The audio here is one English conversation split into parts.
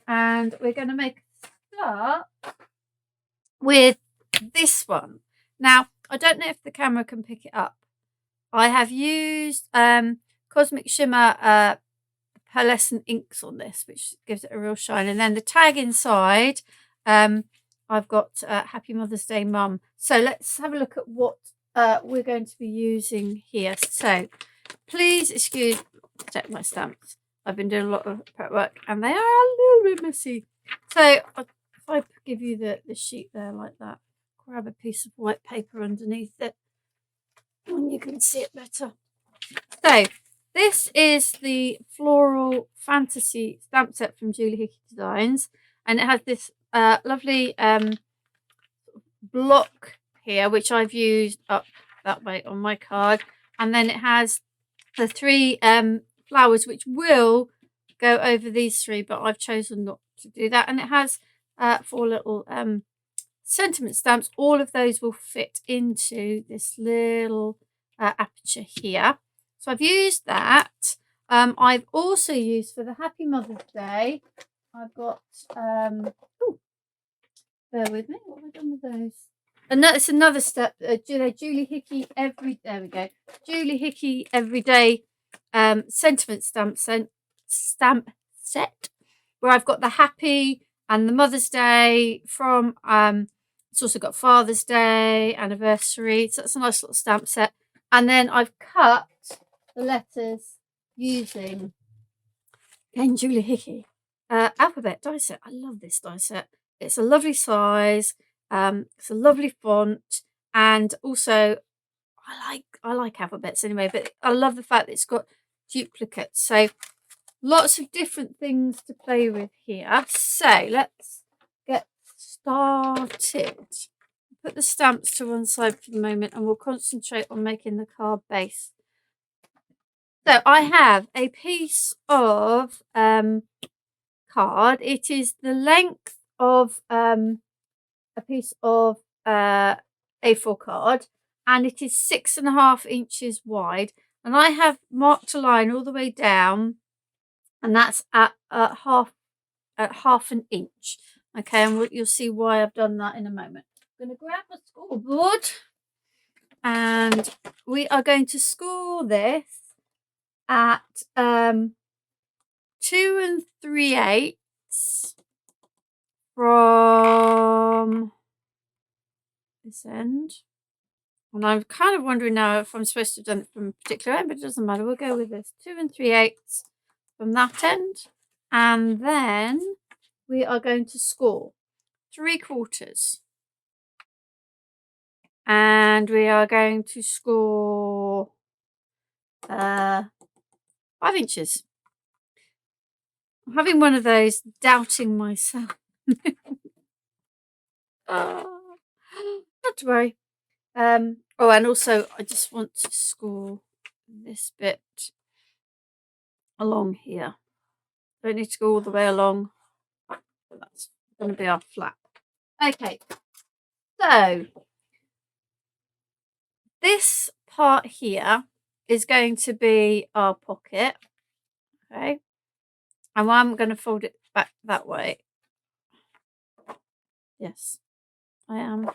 and we're going to make a start with this one. Now, I don't know if the camera can pick it up. I have used Cosmic Shimmer pearlescent inks on this, which gives it a real shine. And then the tag inside, I've got Happy Mother's Day, Mum. So let's have a look at what we're going to be using here. So please excuse check my stamps. I've been doing a lot of prep work and they are a little bit messy. So if I give you the sheet there like that, grab a piece of white paper underneath it and you can see it better. So this is the Floral Fantasy stamp set from Julie Hickey Designs, and it has this lovely block here, which I've used up that way on my card, and then it has the 3 flowers, which will go over these 3, but I've chosen not to do that, and it has 4 little sentiment stamps. All of those will fit into this little aperture here. So I've used that. I've also used for the Happy Mother's Day, I've got, bear with me, what have I done with those? It's another step, Julie Hickey there we go. Julie Hickey Everyday sentiment stamp set, where I've got the Happy and the Mother's Day from, it's also got Father's Day, anniversary, so that's a nice little stamp set. And then I've cut the letters using, again, Julie Hickey alphabet die set. I love this die set. It's a lovely size. It's a lovely font, and also I like alphabets anyway. But I love the fact that it's got duplicates. So lots of different things to play with here. So let's get started. Put the stamps to one side for the moment, and we'll concentrate on making the card base. So I have a piece of card. It is the length of a piece of A4 card, and it is 6.5 inches wide. And I have marked a line all the way down, and that's at half an inch. Okay, and you'll see why I've done that in a moment. I'm going to grab a scoreboard, and we are going to score this at 2 3/8 from this end. And I'm kind of wondering now if I'm supposed to have done it from a particular end, but it doesn't matter. We'll go with this 2 3/8 from that end, and then we are going to score 3/4, and we are going to score 5 inches. I'm having one of those doubting myself. Not to worry. Oh, and also I just want to score this bit along here. Don't need to go all the way along. But that's going to be our flap. Okay, so this part here is going to be our pocket. Okay, and I'm going to fold it back that way. Yes, I am.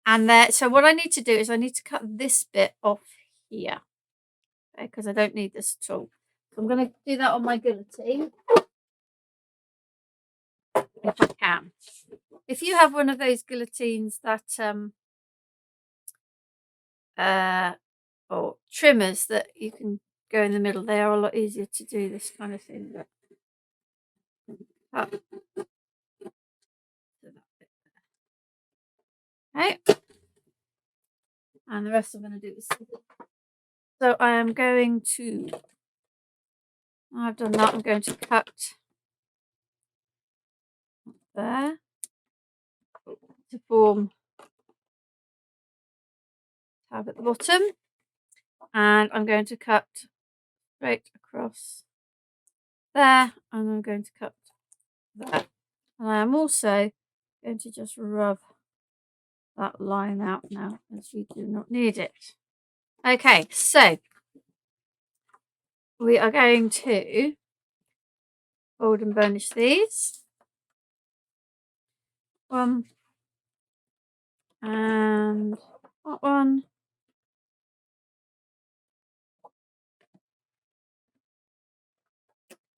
And there, so what I need to do is I need to cut this bit off here, okay, because I don't need this at all. So I'm going to do that on my guillotine, if I can. If you have one of those guillotines that or trimmers that you can go in the middle, they are a lot easier to do this kind of thing. Okay, and the rest I'm going to do is so I am going to, I've done that, I'm going to cut there to form tab at the bottom, and I'm going to cut straight across there, and I'm going to cut there, and I am also going to just rub that line out now, as you do not need it. Okay, so we are going to fold and burnish these. One. And that one.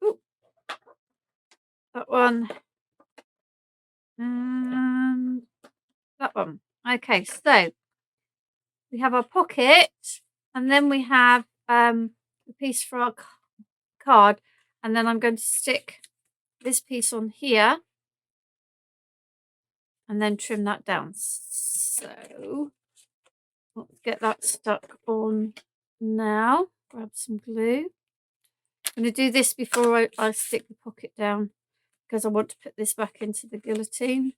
Ooh. That one. And that one. Okay, so we have our pocket, and then we have a piece for our card, and then I'm going to stick this piece on here and then trim that down. So let's get that stuck on now. Grab some glue. I'm going to do this before I stick the pocket down, because I want to put this back into the guillotine.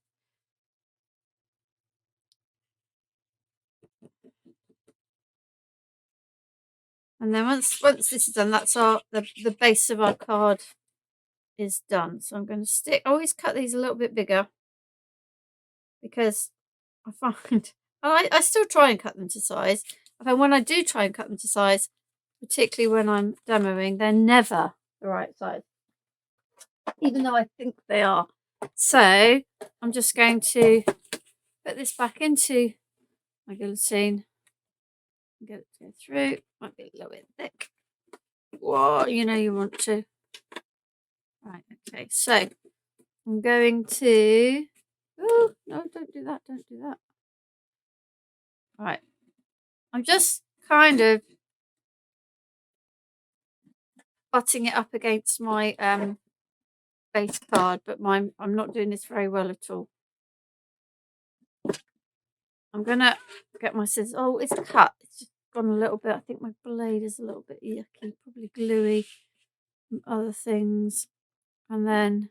And then once this is done, that's the base of our card is done. So I'm going to stick. I always cut these a little bit bigger, because I find I still try and cut them to size. I find when I do try and cut them to size, particularly when I'm demoing, they're never the right size, even though I think they are. So I'm just going to put this back into my guillotine and get it to go through. Might be a little bit thick. Whoa, you know you want to. Right, okay, so I'm going to. Oh, no, don't do that, don't do that. Right, I'm just kind of butting it up against my base card, but I'm not doing this very well at all. I'm gonna get my scissors. Oh, it's cut. It's just gone a little bit. I think my blade is a little bit yucky, probably gluey and other things. And then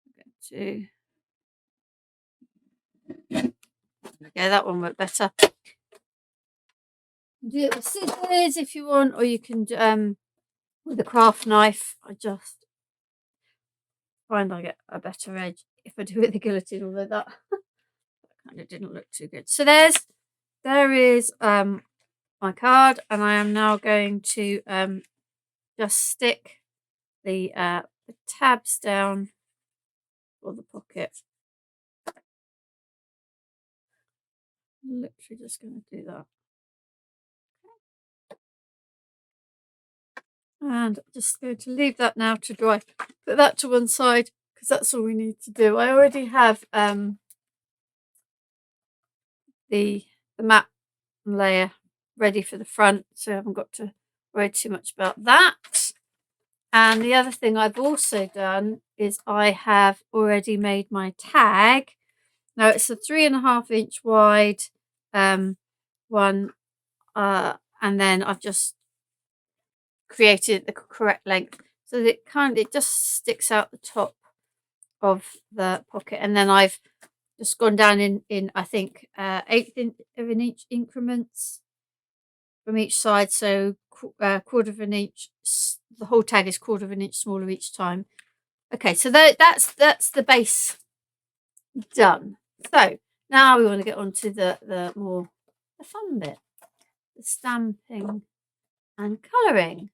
I'm going to, yeah, that one worked better. Do it with scissors if you want, or you can with a craft knife. I just find I get a better edge if I do it with the guillotine, although that kind of didn't look too good. So there is my card, and I am now going to just stick the tabs down for the pocket. I'm literally just going to do that. And I'm just going to leave that now to dry. Put that to one side, because that's all we need to do. I already have the matte layer ready for the front, so I haven't got to worry too much about that. And the other thing I've also done is I have already made my tag. Now it's a 3.5 inch wide one, and then I've just created the correct length so that it just sticks out the top of the pocket. And then I've just gone down in I think 1/8 of an inch increments from each side, so 1/4 of an inch. The whole tag is 1/4 of an inch smaller each time. Okay, so that's the base done. So now we want to get on to the more fun bit, the stamping and colouring.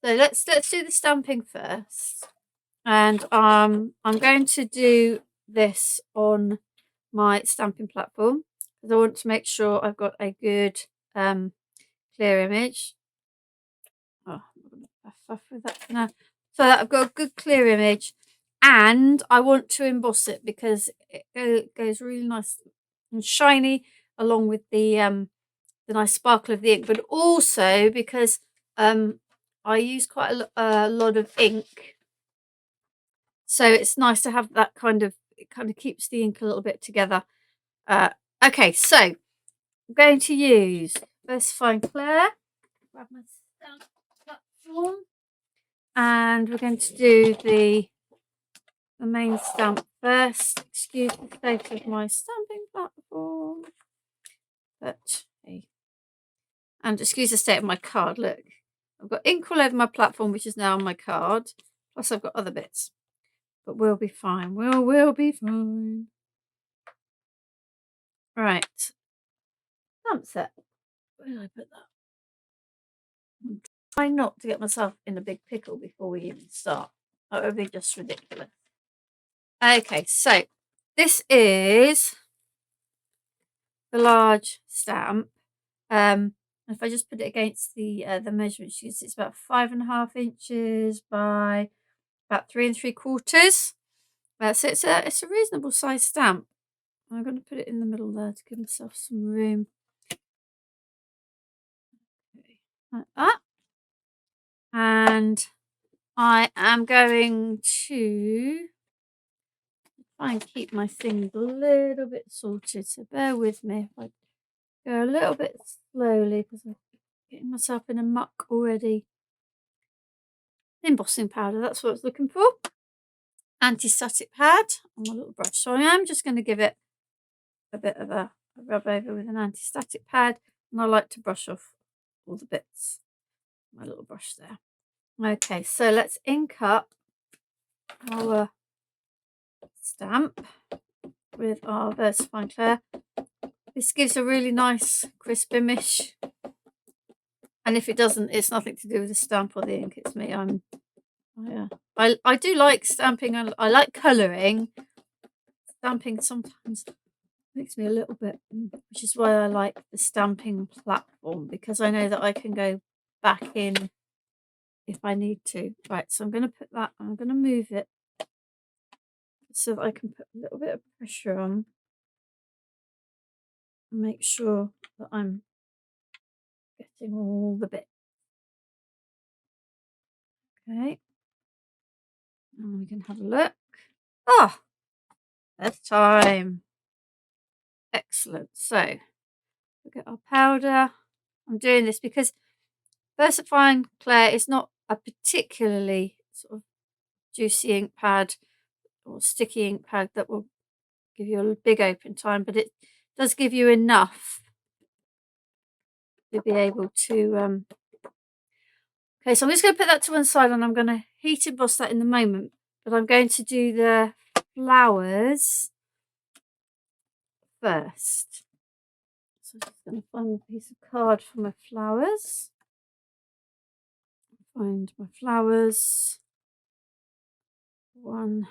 So let's do the stamping first, and I'm going to do this on my stamping platform because I want to make sure I've got a good clear image. Oh, I'm going to fuff with that for now. So that I've got a good clear image, and I want to emboss it because it goes really nice and shiny along with the nice sparkle of the ink, but also because I use quite a lot of ink, so it's nice to have that it kind of keeps the ink a little bit together. Okay, so I'm going to use Versafine Clear. Grab my stamp platform, and we're going to do the main stamp first. Excuse the state of my stamping platform, but hey. And excuse the state of my card. Look, I've got ink all over my platform, which is now on my card. Plus I've got other bits. But we'll be fine. We'll be fine. Right. Stamp set. Where did I put that? I'm trying not to get myself in a big pickle before we even start. That would be just ridiculous. Okay, so this is the large stamp. If I just put it against the measurements, you can see it's about 5.5 inches by about 3 3/4. So it's a reasonable size stamp. I'm going to put it in the middle there to give myself some room. Okay, like that. And I am going to try and keep my things a little bit sorted. So bear with me if I go a little bit slowly because I'm getting myself in a muck already. Embossing powder, that's what I was looking for. Anti-static pad on my little brush. So I am just going to give it a bit of a rub over with an anti-static pad, and I like to brush off all the bits. My little brush there. Okay, so let's ink up our stamp with our versafine clear. This gives a really nice crisp image, and if it doesn't, it's nothing to do with the stamp or the ink. It's me. I do like stamping. I like colouring. Stamping sometimes makes me a little bit, which is why I like the stamping platform, because I know that I can go back in if I need to. Right, so I'm going to put that, I'm going to move it so that I can put a little bit of pressure on and make sure that I'm getting all the bits. Okay, and we can have a look. Ah, that's time. Excellent. So we get our powder. I'm doing this because versafine clear is not a particularly sort of juicy ink pad or sticky ink pad that will give you a big open time, but it does give you enough to be able to okay, so I'm just going to put that to one side and I'm going to heat emboss that in the moment, but I'm going to do the flowers first. So I'm just going to find a piece of card for my flowers. Find my flowers. One.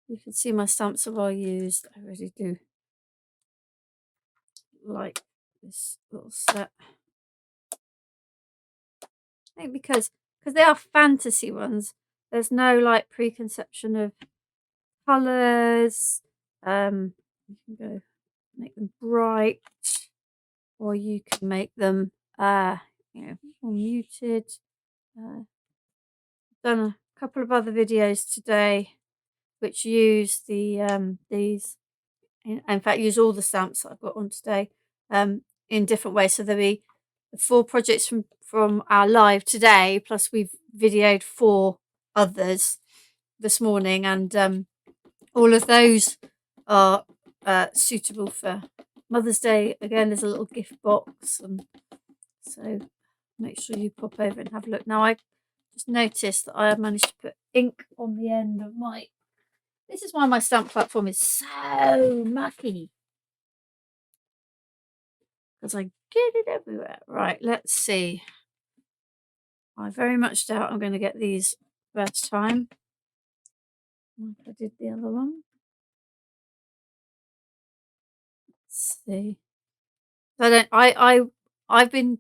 You can see my stamps are well used. I really do like this little set. I think because they are fantasy ones, there's no like preconception of colours. You can go make them bright, or you can make them more muted. Done a couple of other videos today which use the these, in fact use all the stamps that I've got on today in different ways. So there'll be 4 projects from our live today, plus we've videoed 4 others this morning, and all of those are suitable for Mother's Day. Again, there's a little gift box, and so make sure you pop over and have a look. Now I just noticed that I have managed to put ink on the end of my, this is why my stamp platform is so mucky, because I get it everywhere. Right, let's see. I very much doubt I'm going to get these first time, like I did the other one. Let's see. I've been,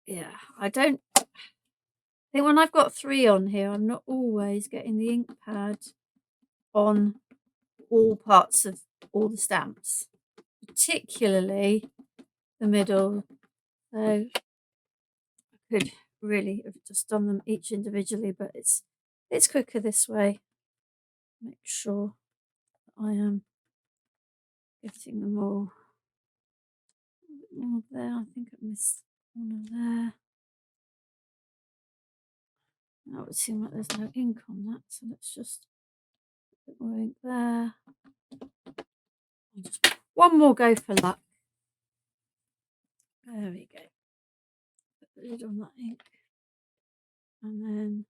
yeah, I don't think when I've got 3 on here, I'm not always getting the ink pad on all parts of all the stamps, particularly the middle. So I could really have just done them each individually, but it's quicker this way. Make sure that I am getting them all. A bit more there. I think I missed one of there. That would seem like there's no ink on that, so let's just put a bit more ink there. I'll just one more go for luck. There we go. Put the lid on that ink. And then,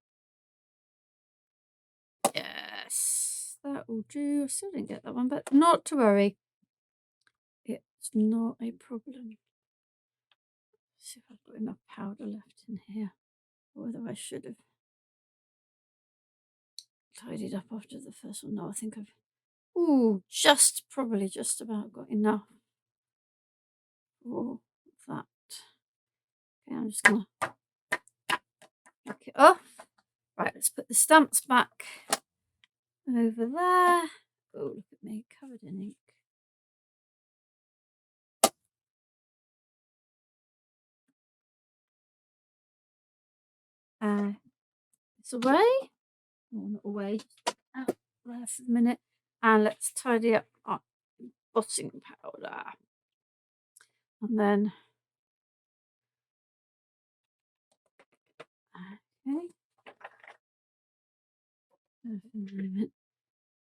yes, that will do. I still didn't get that one, but not to worry. It's not a problem. see if I've got enough powder left in here, or whether I should have tidied up after the first one. No, I think I've probably just about got enough for that. Okay, I'm just gonna knock it off. Right, let's put the stamps back over there. Oh, look at me, covered in ink. It's away. Oh, not away. Out there for a minute. And let's tidy up our embossing powder. And then, okay.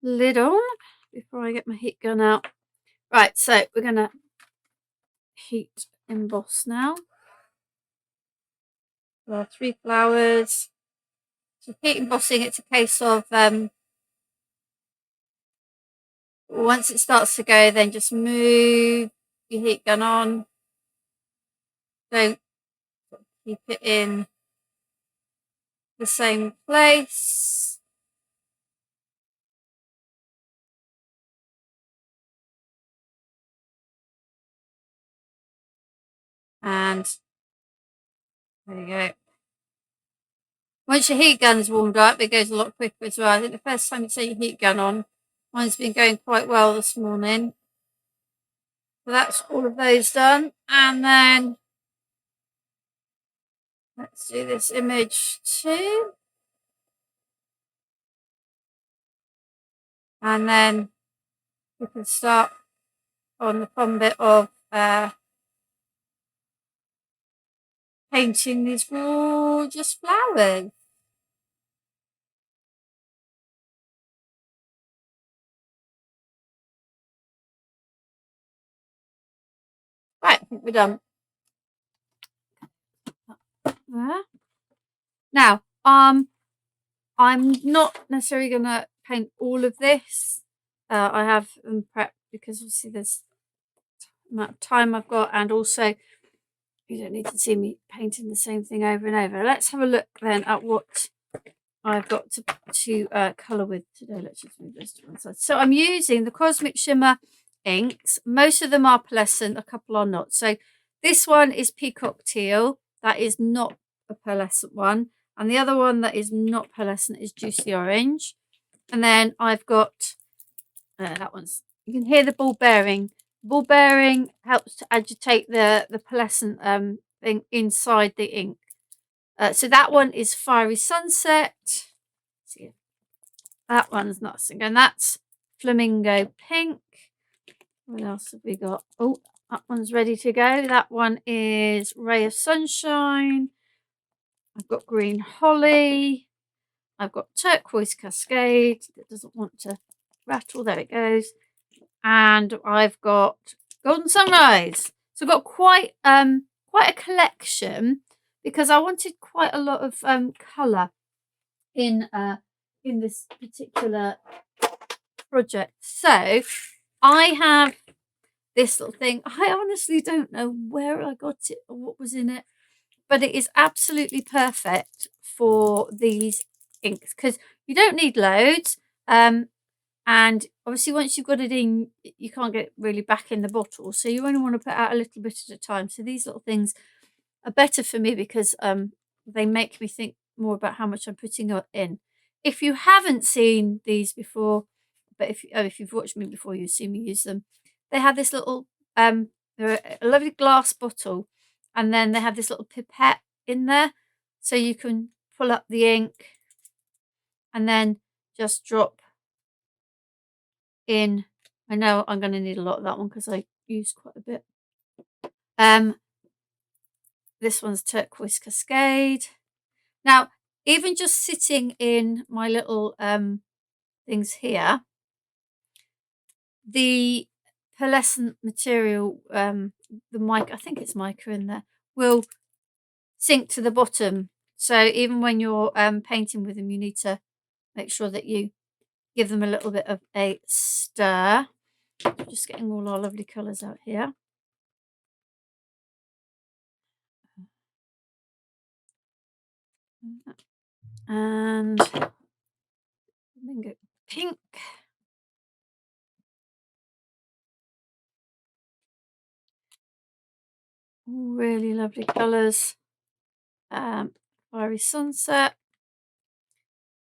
Lid on before I get my heat gun out. Right, so we're going to heat emboss now. There are 3 flowers. So heat embossing, it's a case of once it starts to go, then just move your heat gun on. Don't keep it in the same place. And there you go. Once your heat gun's warmed up, it goes a lot quicker as well. I think the first time you set your heat gun on, mine's been going quite well this morning. So that's all of those done. And then let's do this image too. And then we can start on the fun bit of painting these gorgeous flowers. Right, I think we're done. There. Now, I'm not necessarily going to paint all of this. I have them prepped because obviously there's the amount of time I've got, and also you don't need to see me painting the same thing over and over. Let's have a look then at what I've got to colour with today. Let's just move this to one side. So I'm using the Cosmic Shimmer inks. Most of them are pearlescent, a couple are not. So this one is Peacock Teal. That is not a pearlescent one. And the other one that is not pearlescent is Juicy Orange. And then I've got that one's, you can hear the ball bearing. Ball bearing helps to agitate the pearlescent thing inside the ink. So that one is Fiery Sunset. See, that one's not single, and that's Flamingo Pink. What else have we got? Oh, that one's ready to go. That one is Ray of Sunshine. I've got Green Holly. I've got Turquoise Cascade. That doesn't want to rattle. There it goes. And I've got Golden Sunrise. So I've got quite a collection because I wanted quite a lot of colour in this particular project. So I have this little thing. I honestly don't know where I got it or what was in it, but it is absolutely perfect for these inks because you don't need loads. And obviously once you've got it in, you can't get it really back in the bottle. So you only want to put out a little bit at a time. So these little things are better for me because they make me think more about how much I'm putting in. If you haven't seen these before, but if you've watched me before, you've seen me use them. They have this little, they're a lovely glass bottle. And then they have this little pipette in there. So you can pull up the ink and then just drop in. I know I'm going to need a lot of that one because I use quite a bit. This one's Turquoise Cascade. Now, even just sitting in my little things here, the pearlescent material, the mica, I think it's mica in there, will sink to the bottom. So even when you're painting with them, you need to make sure that you give them a little bit of a stir. Just getting all our lovely colours out here. And flamingo pink. Really lovely colours. Fiery sunset,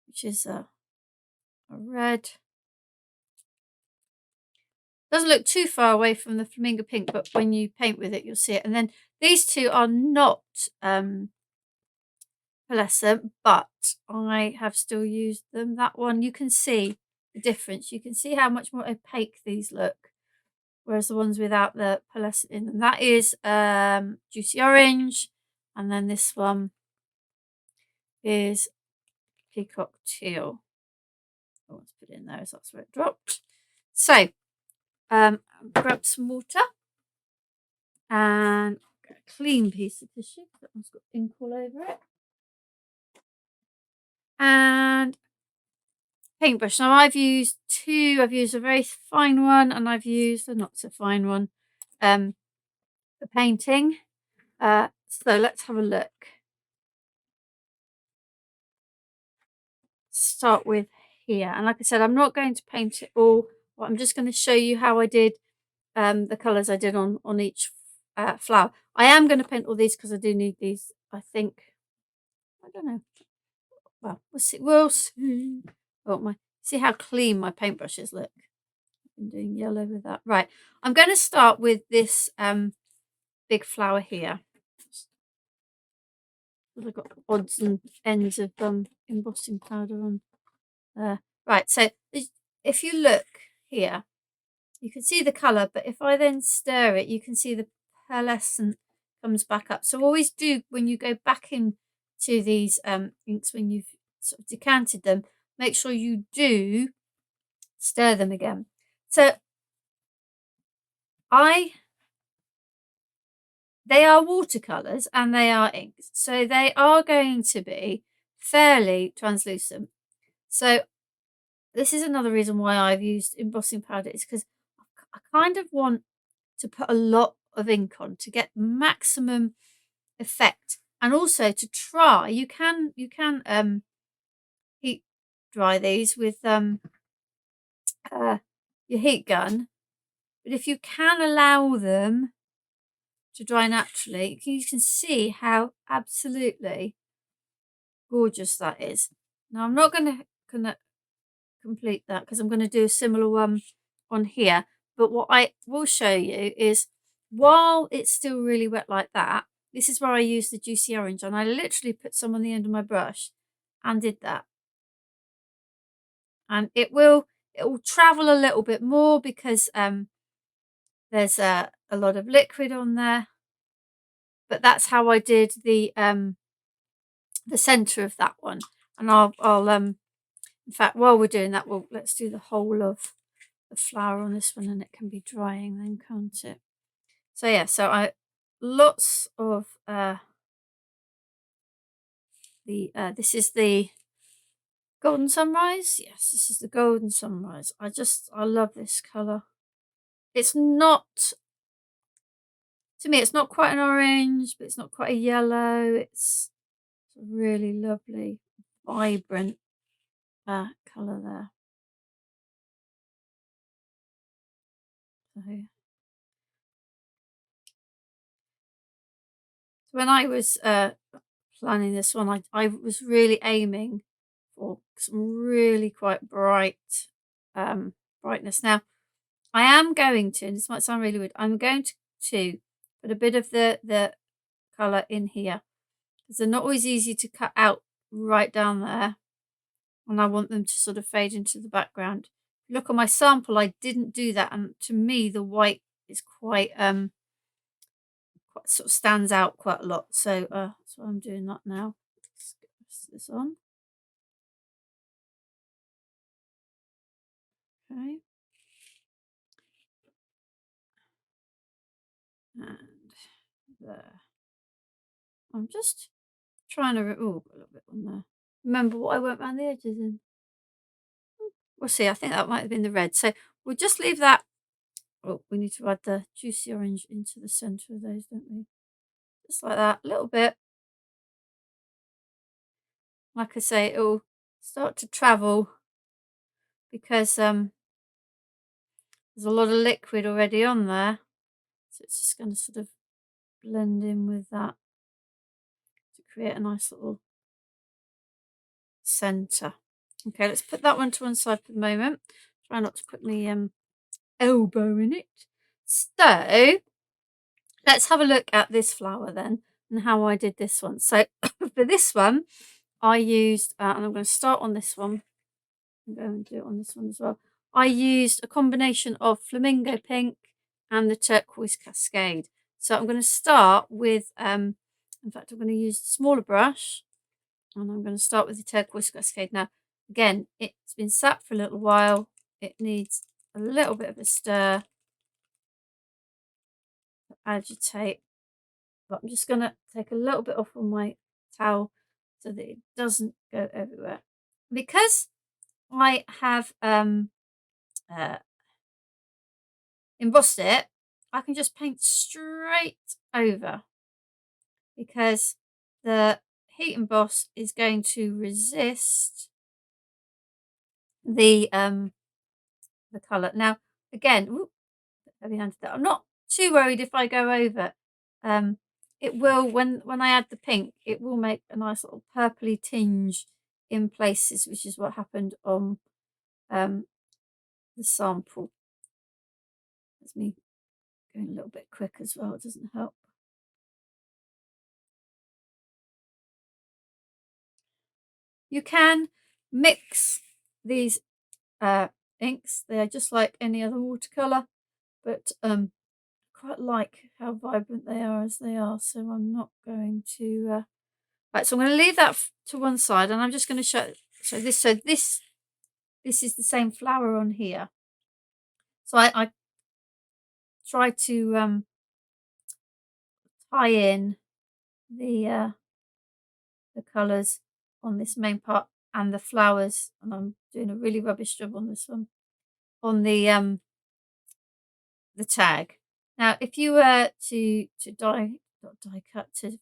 which is a red. Doesn't look too far away from the flamingo pink, but when you paint with it, you'll see it. And then these two are not pearlescent, but I have still used them. That one, you can see the difference. You can see how much more opaque these look, whereas the ones without the pearlescent in them. That is juicy orange, and then this one is peacock teal. I want to put it in there as that's where it dropped. So grab some water and get a clean piece of tissue. That one's got ink all over it. And paintbrush. Now I've used two. I've used a very fine one and I've used a not so fine one for painting. So let's have a look. Start with here. And like I said, I'm not going to paint it all, but I'm just going to show you how I did the colours I did on each flower. I am going to paint all these because I do need these, I think. I don't know. Well, we'll see. We'll see. Oh, see how clean my paintbrushes look. I've been doing yellow with that. Right. I'm going to start with this big flower here. I've got odds and ends of embossing powder on there. Right. So if you look here, you can see the colour, but if I then stir it, you can see the pearlescent comes back up. So always do, when you go back into these inks, when you've sort of decanted them, make sure you do stir them again. So they are watercolours and they are inks, so they are going to be fairly translucent. So this is another reason why I've used embossing powder, is because I kind of want to put a lot of ink on to get maximum effect, and also to try. You can heat dry these with your heat gun, but if you can allow them to dry naturally, you can see how absolutely gorgeous that is. Now I'm not going to complete that because I'm going to do a similar one on here, but what I will show you is, while it's still really wet like that, this is where I use the juicy orange, and I literally put some on the end of my brush and did that, and it will travel a little bit more because there's a lot of liquid on there, but that's how I did the center of that one. And I'll in fact, while we're doing that, let's do the whole of the flower on this one, and it can be drying then, can't it? So yeah, so I lots of this is the golden sunrise. Yes, this is the golden sunrise. I love this color. It's not, to me, it's not quite an orange, but it's not quite a yellow. It's a really lovely, vibrant color there. So when I was planning this one, I was really aiming for some really quite bright brightness. Now I am going to, and this might sound really weird, I'm going to put a bit of the colour in here, because they're not always easy to cut out right down there, and I want them to sort of fade into the background. Look on my sample, I didn't do that, and to me the white is quite sort of stands out quite a lot. So that's why I'm doing that now. Let's get this on. Okay. And there. I'm just trying to, a little bit on there. Remember what I went around the edges in. We'll see. I think that might have been the red. So we'll just leave that. Oh, we need to add the juicy orange into the centre of those, don't we? Just like that, a little bit. like I say, it will start to travel because there's a lot of liquid already on there. So it's just going to sort of blend in with that to create a nice little centre. Okay, let's put that one to one side for the moment. Try not to put my elbow in it. So let's have a look at this flower then and how I did this one. So for this one, I used, and I'm going to start on this one. I'm going to do it on this one as well. I used a combination of Flamingo Pink and the Turquoise Cascade. So I'm going to start with, in fact, I'm going to use the smaller brush, and I'm going to start with the Turquoise Cascade. Now, again, it's been sat for a little while. It needs a little bit of a stir to agitate. But I'm just going to take a little bit off on my towel so that it doesn't go everywhere. Because I have embossed it, I can just paint straight over because the heat emboss is going to resist the colour. Now, again, heavy handed that. I'm not too worried if I go over. It will, when I add the pink, it will make a nice little purpley tinge in places, which is what happened on the sample. That's me going a little bit quick as well, it doesn't help. You can mix these inks. They are just like any other watercolour, but quite like how vibrant they are as they are, so I'm not going to right, so I'm going to leave that to one side, and I'm just going to show this. So this is the same flower on here. So I try to tie in the colours on this main part and the flowers, and I'm doing a really rubbish job on this one, on the tag. Now, if you were to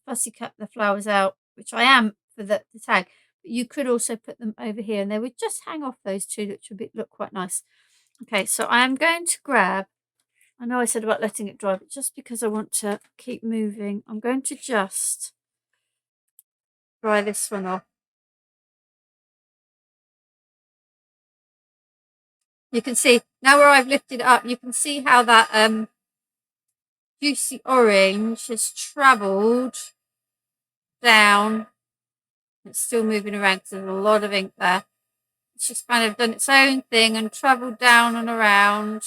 fussy cut the flowers out, which I am for the tag, but you could also put them over here, and they would just hang off those two, which would look quite nice. Okay, so I am going to grab, I know I said about letting it dry, but just because I want to keep moving, I'm going to just dry this one off. You can see, now where I've lifted it up, you can see how that juicy orange has travelled down. It's still moving around because there's a lot of ink there. It's just kind of done its own thing and travelled down and around.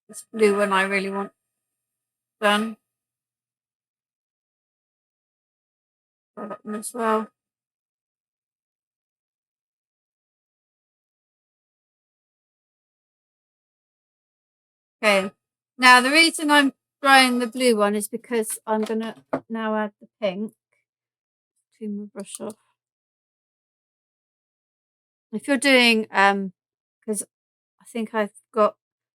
This blue one I really want done. Try that one as well. Okay, now the reason I'm drying the blue one is because I'm going to now add the pink. Clean my brush off. If you're doing, because I think I've got,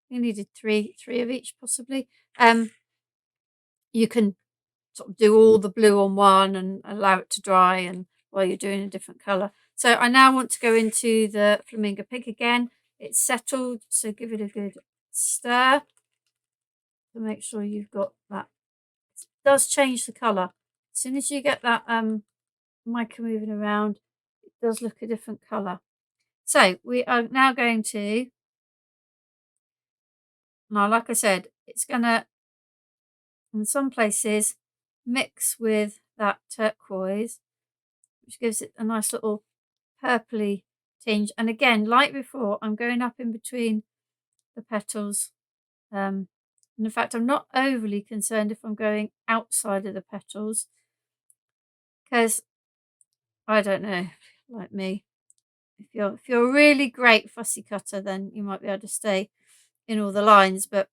you needed three of each possibly. You can sort of do all the blue on one and allow it to dry, and while you're doing a different colour. So I now want to go into the Flamingo Pink again. It's settled, so give it a good stir to make sure you've got that. It does change the colour. As soon as you get that mica moving around, it does look a different colour. So we are now going to, now like I said, it's going to, in some places, mix with that turquoise, which gives it a nice little purpley tinge. And again, like before, I'm going up in between the petals. And in fact, I'm not overly concerned if I'm going outside of the petals, because I don't know, like me, if you're a really great fussy cutter, then you might be able to stay in all the lines. But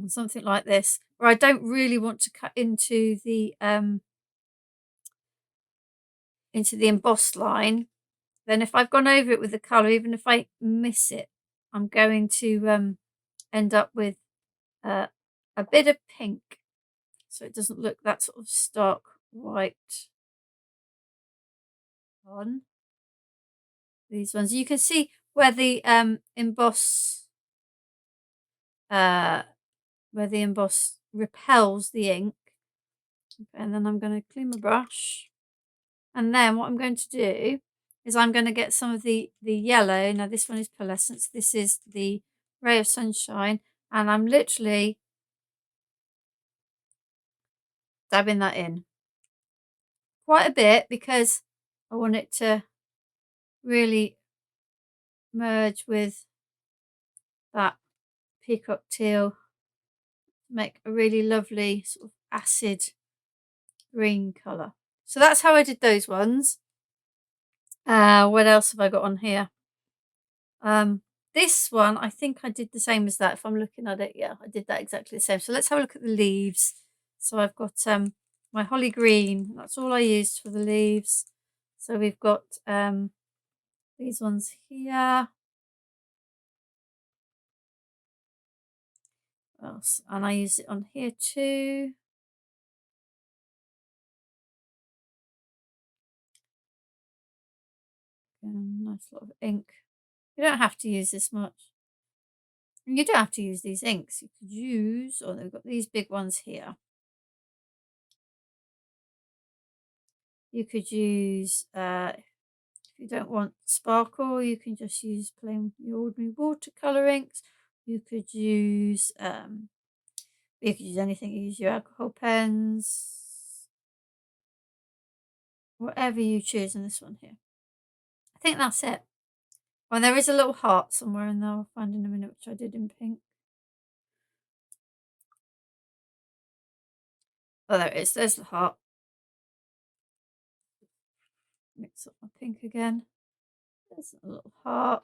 on something like this, where I don't really want to cut into the embossed line, then if I've gone over it with the colour, even if I miss it, I'm going to end up with a bit of pink, so it doesn't look that sort of stark white on these ones. You can see where the emboss repels the ink. And then I'm going to clean my brush. And then what I'm going to do is I'm going to get some of the yellow. Now this one is pearlescence. This is the ray of sunshine. And I'm literally dabbing that in. Quite a bit because I want it to really merge with that peacock teal. Make a really lovely sort of acid green colour. So that's how I did those ones. What else have I got on here? This one, I think I did the same as that. If I'm looking at it, yeah, I did that exactly the same. So let's have a look at the leaves. So I've got my holly green. That's all I used for the leaves. So we've got these ones here. What else? And I use it on here too. Nice lot of ink. You don't have to use this much. And you don't have to use these inks. You could use, or they've got these big ones here. You could use, if you don't want sparkle, you can just use plain your ordinary watercolour inks. You could use anything. You use your alcohol pens, whatever you choose in this one here. I think that's it. Well, there is a little heart somewhere in there. I'll find in a minute, which I did in pink. Oh, there it is. There's the heart. Mix up my pink again. There's a little heart.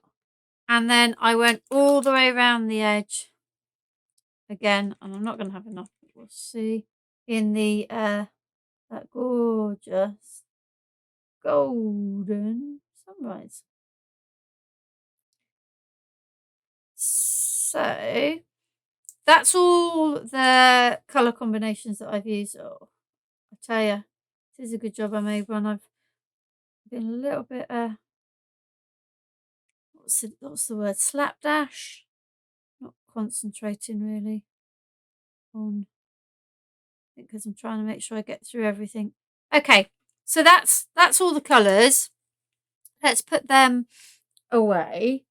And then I went all the way around the edge again, and I'm not going to have enough, but we'll see, in the that gorgeous golden sunrise. So that's all the colour combinations that I've used. Oh, I tell you, it is a good job I made one. I've been a little bit what's the word, slapdash, not concentrating really on, because I'm trying to make sure I get through everything. Okay, so that's all the colours. Let's put them away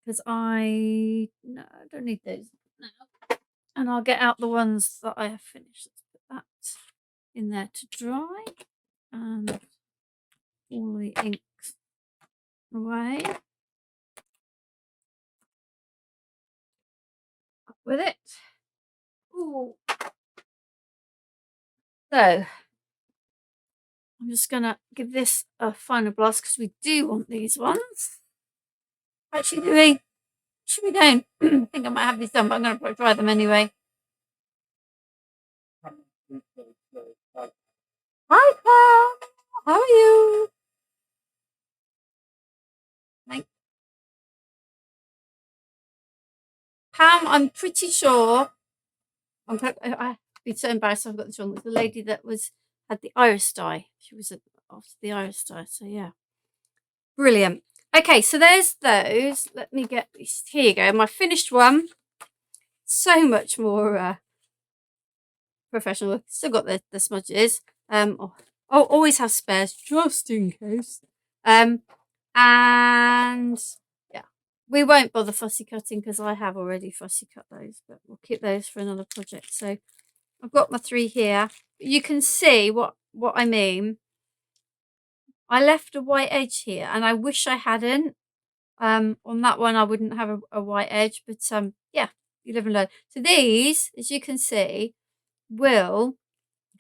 because I don't need those now. And I'll get out the ones that I have finished. Let's put that in there to dry. And all the inks away. Up with it. Ooh. So I'm just going to give this a final blast because we do want these ones. Actually, do we? Should we don't? I think I might have these done, but I'm going to try them anyway. Hi, Pam. How are you? Pam, I'm pretty sure. I'd be so embarrassed if I've got this wrong. It was the lady that had the iris dye. She was after the iris dye. So yeah, brilliant. Okay, so there's those. Let me get these. Here you go. My finished one. So much more professional. Still got the smudges. Always have spares just in case. And yeah, we won't bother fussy cutting because I have already fussy cut those, but we'll keep those for another project. So I've got my 3 here. You can see what I mean. I left a white edge here, and I wish I hadn't. On that one, I wouldn't have a white edge, but yeah, you live and learn. So these, as you can see, will.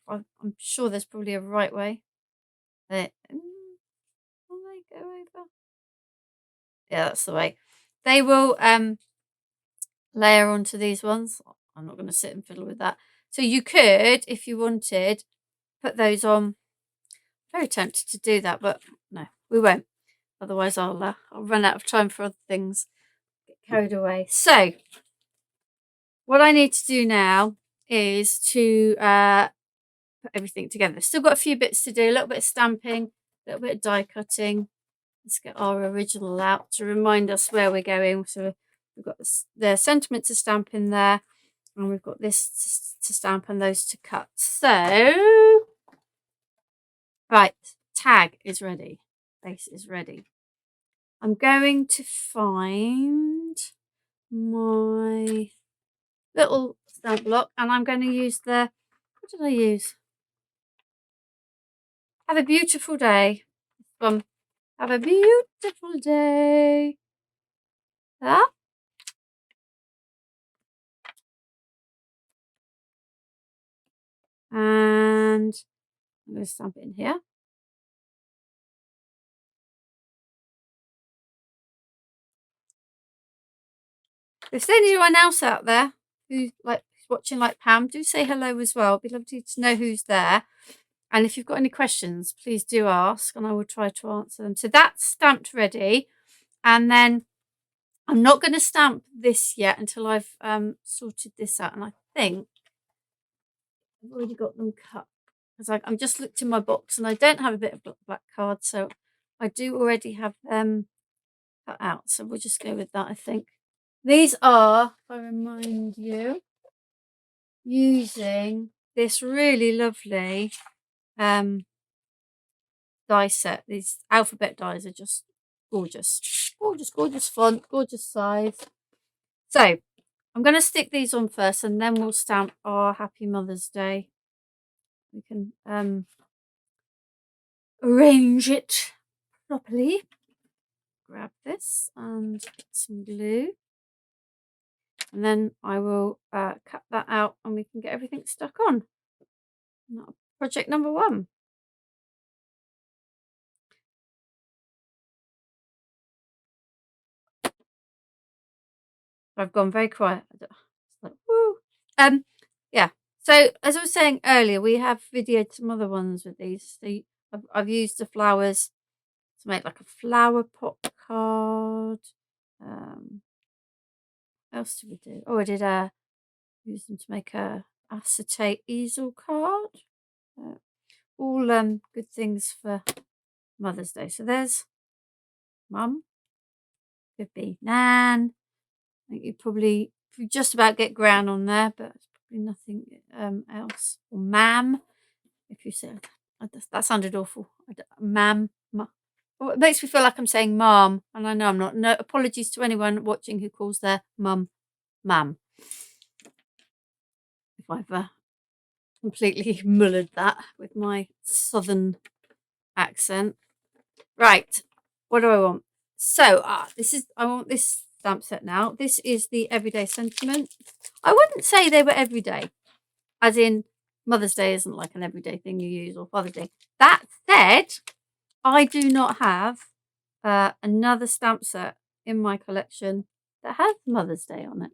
I'm sure there's probably a right way. Will they go over? Yeah, that's the way. They will layer onto these ones. I'm not going to sit and fiddle with that. So you could, if you wanted, put those on. Very tempted to do that, but no, we won't. Otherwise, I'll run out of time for other things. Get carried away. So, what I need to do now is to put everything together. Still got a few bits to do, a little bit of stamping, a little bit of die cutting. Let's get our original out to remind us where we're going. So we've got the sentiment to stamp in there, and we've got this to stamp and those to cut. So, right, tag is ready. Base is ready. I'm going to find my little stamp block, and I'm going to use what did I use? Have a beautiful day. Have a beautiful day. Ah. And I'm going to stamp it in here. If there's anyone else out there who's watching like Pam, do say hello as well. It'd be lovely to know who's there. And if you've got any questions, please do ask and I will try to answer them. So that's stamped ready. And then I'm not going to stamp this yet until I've sorted this out. And I think I've already got them cut. Because I'm just looked in my box and I don't have a bit of black card. So I do already have them cut out. So we'll just go with that, I think. These are, if I remind you, using this really lovely die set. These alphabet dies are just gorgeous. Gorgeous, gorgeous font, gorgeous size. So I'm going to stick these on first and then we'll stamp our Happy Mother's Day. We can arrange it properly. Grab this and get some glue. And then I will cut that out and we can get everything stuck on. Project number 1. I've gone very quiet. It's like, woo. Yeah. So as I was saying earlier, we have videoed some other ones with these. So I've used the flowers to make like a flower pot card. What else did we do? Oh, I did use them to make a acetate easel card. All good things for Mother's Day. So there's Mum. Could be Nan. I think you probably just about get Gran on there, but it's probably nothing else. Or Mam, if you say that sounded awful. Mam. Well, it makes me feel like I'm saying Mom, and I know I'm not. No apologies to anyone watching who calls their mum Mam. If I've completely mullered that with my southern accent. Right, what do I want? So I want this stamp set now. This is the Everyday Sentiment. I wouldn't say they were everyday, as in Mother's Day isn't like an everyday thing you use, or Father's Day. That said, I do not have another stamp set in my collection that has Mother's Day on it.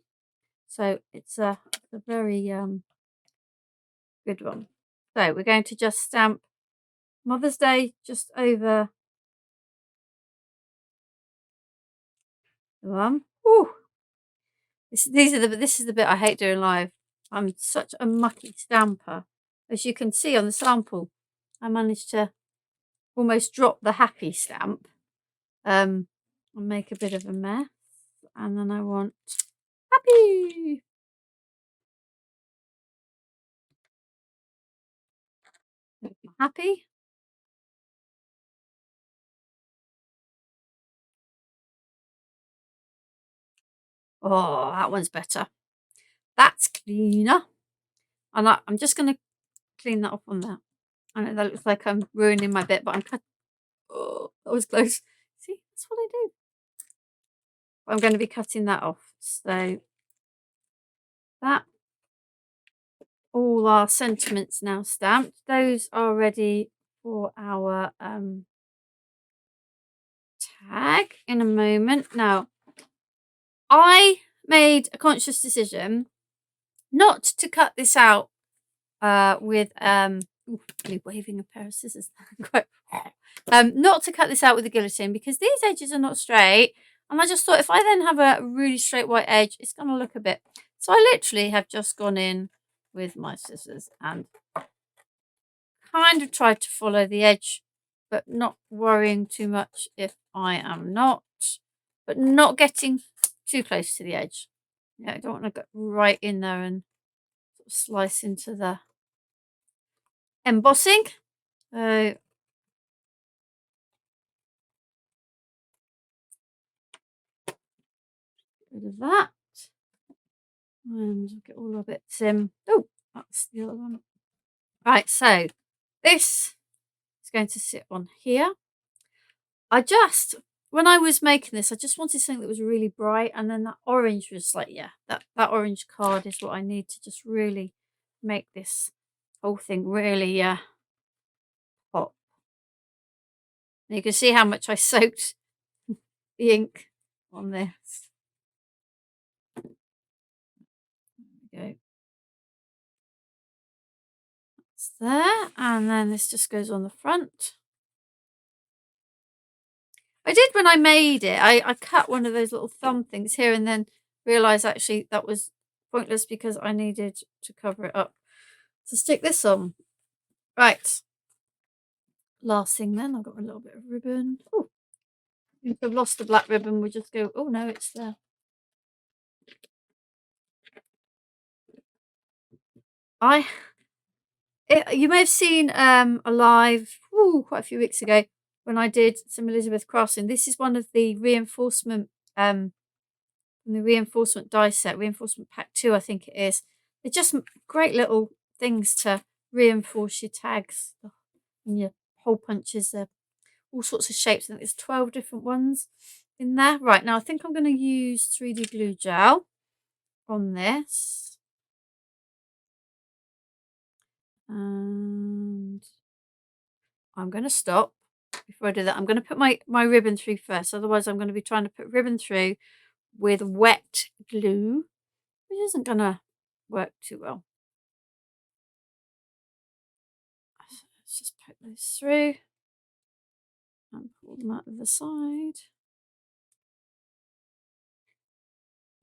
So it's a very good one. So we're going to just stamp Mother's Day just over the one. Ooh. This is the bit I hate doing live. I'm such a mucky stamper. As you can see on the sample, I managed to almost drop the happy stamp and make a bit of a mess. And then I want happy. Happy. Oh, that one's better. That's cleaner. And I'm just going to clean that off on that. I know that looks like I'm ruining my bit, but I'm cutting. Oh, that was close. See, that's what I do. I'm going to be cutting that off. So that, all our sentiments now stamped. Those are ready for our tag in a moment. Now, I made a conscious decision not to cut this out with waving a pair of scissors. Not to cut this out with the guillotine because these edges are not straight, and I just thought if I then have a really straight white edge, it's going to look a bit. So I literally have just gone in with my scissors and kind of tried to follow the edge, but not worrying too much if I am not, but not getting too close to the edge. Yeah, I don't want to get right in there and sort of slice into the embossing. So rid of that. And get all of it oh, that's the other one. Right, so this is going to sit on here. When I was making this, I just wanted something that was really bright, and then that orange was like, yeah, that orange card is what I need to just really make this whole thing really pop. And you can see how much I soaked the ink on this. There we go. That's there, and then this just goes on the front. I did when I made it. I cut one of those little thumb things here and then realised actually that was pointless because I needed to cover it up to stick this on. Right. Last thing then, I've got a little bit of ribbon. Oh, if I've lost the black ribbon, we'll just go, oh no, it's there. You may have seen a live quite a few weeks ago when I did some Elizabeth crafting. This is one of the reinforcement from the reinforcement die set, reinforcement pack 2, I think it is. They're just great little things to reinforce your tags and your hole punches. They're all sorts of shapes. I think there's 12 different ones in there. Right, now I think I'm going to use 3D glue gel on this. And I'm going to stop before I do that. I'm going to put my ribbon through first. Otherwise, I'm going to be trying to put ribbon through with wet glue, which isn't going to work too well. So let's just poke those through and pull them out of the side.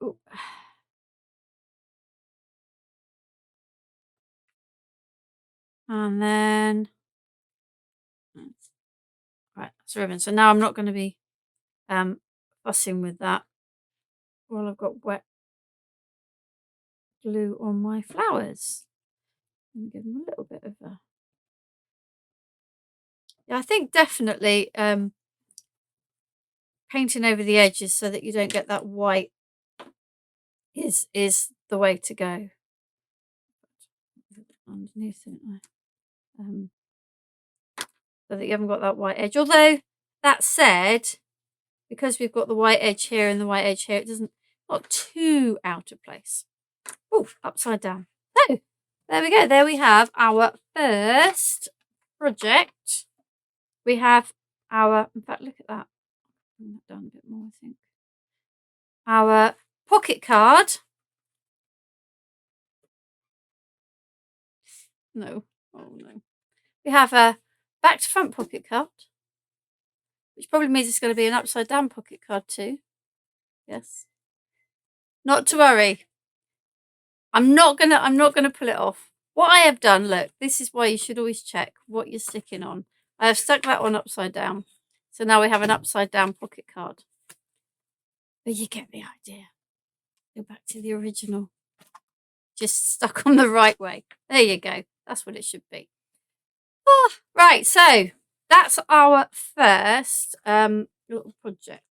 Ooh. And then, right, that's ribbon. So now I'm not going to be fussing with that while I've got wet glue on my flowers. And give them a little bit of a... Yeah, I think definitely painting over the edges so that you don't get that white is the way to go. Underneath, don't I? So that you haven't got that white edge. Although that said, because we've got the white edge here and the white edge here, it doesn't not too out of place. Oh, upside down. So there we go. There we have our first project. We have our, in fact, look at that. Bring that down a bit more, I think. Our pocket card. No. Oh no. We have a back to front pocket card, which probably means it's going to be an upside down pocket card too. Yes. Not to worry. I'm not gonna pull it off. What I have done, look, this is why you should always check what you're sticking on. I have stuck that one upside down. So now we have an upside down pocket card. But you get the idea. Go back to the original. Just stuck on the right way. There you go. That's what it should be. Oh, right, so that's our first little project.